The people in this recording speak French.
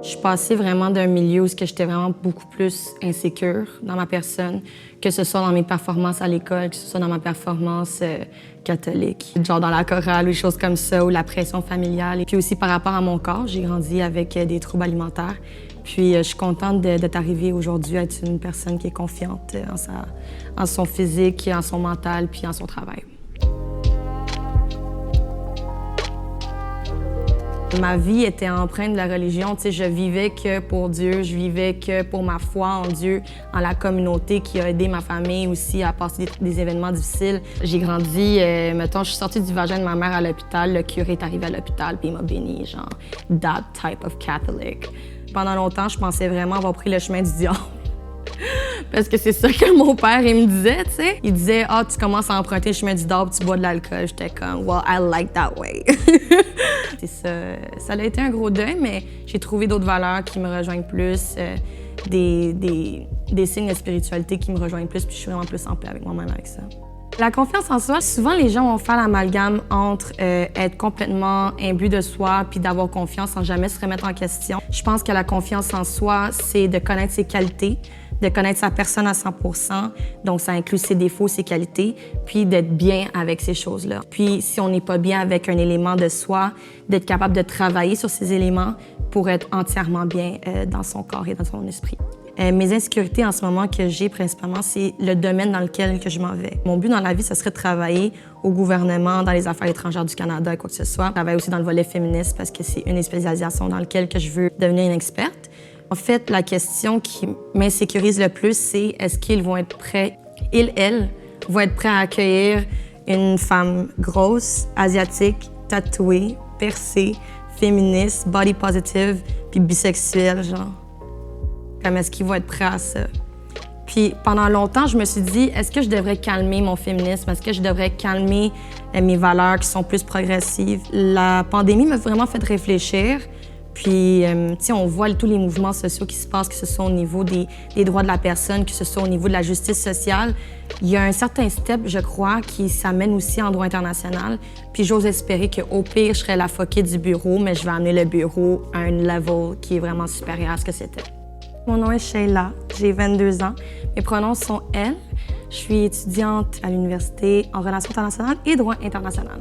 Je suis passée vraiment d'un milieu où j'étais vraiment beaucoup plus insécure dans ma personne, que ce soit dans mes performances à l'école, que ce soit dans ma performance catholique, genre dans la chorale ou des choses comme ça, ou la pression familiale. Et puis aussi par rapport à mon corps, j'ai grandi avec des troubles alimentaires. Puis je suis contente d'être arrivée aujourd'hui à être une personne qui est confiante en son physique, en son mental, puis en son travail. Ma vie était empreinte de la religion. Tu sais, je vivais que pour Dieu, je vivais que pour ma foi en Dieu, en la communauté qui a aidé ma famille aussi à passer des événements difficiles. J'ai grandi, mettons, je suis sortie du vagin de ma mère à l'hôpital, le curé est arrivé à l'hôpital puis il m'a béni, genre, that type of Catholic. Pendant longtemps, je pensais vraiment avoir pris le chemin du diable. Parce que c'est ça que mon père, il me disait, tu sais. Il disait, « Ah, tu commences à emprunter le chemin du diable, tu bois de l'alcool. » J'étais comme, « Well, I like that way. » C'est ça. Ça a été un gros deuil, mais j'ai trouvé d'autres valeurs qui me rejoignent plus, des signes de spiritualité qui me rejoignent plus, puis je suis vraiment plus en paix avec moi-même avec ça. La confiance en soi, souvent les gens vont faire l'amalgame entre être complètement imbu de soi puis d'avoir confiance sans jamais se remettre en question. Je pense que la confiance en soi, c'est de connaître ses qualités, de connaître sa personne à 100%, donc ça inclut ses défauts, ses qualités, puis d'être bien avec ces choses-là. Puis si on n'est pas bien avec un élément de soi, d'être capable de travailler sur ces éléments pour être entièrement bien dans son corps et dans son esprit. Mes insécurités en ce moment que j'ai principalement, c'est le domaine dans lequel que je m'en vais. Mon but dans la vie, ce serait de travailler au gouvernement, dans les affaires étrangères du Canada, quoi que ce soit. Je travaille aussi dans le volet féministe parce que c'est une des spécialisations dans laquelle que je veux devenir une experte. En fait, la question qui m'insécurise le plus, c'est est-ce qu'ils vont être prêts, elles, vont être prêts à accueillir une femme grosse, asiatique, tatouée, percée, féministe, body positive, puis bisexuelle, genre. Comme est-ce qu'ils vont être prêts à ça? Puis pendant longtemps, je me suis dit, est-ce que je devrais calmer mon féminisme? Est-ce que je devrais calmer mes valeurs qui sont plus progressives? La pandémie m'a vraiment fait réfléchir. Puis, tu sais, on voit tous les mouvements sociaux qui se passent, que ce soit au niveau des droits de la personne, que ce soit au niveau de la justice sociale. Il y a un certain step, je crois, qui s'amène aussi en droit international. Puis j'ose espérer qu'au pire, je serai la foquée du bureau, mais je vais amener le bureau à un level qui est vraiment supérieur à ce que c'était. Mon nom est Sheila, j'ai 22 ans. Mes pronoms sont « elle ». Je suis étudiante à l'université en relations internationales et droit international.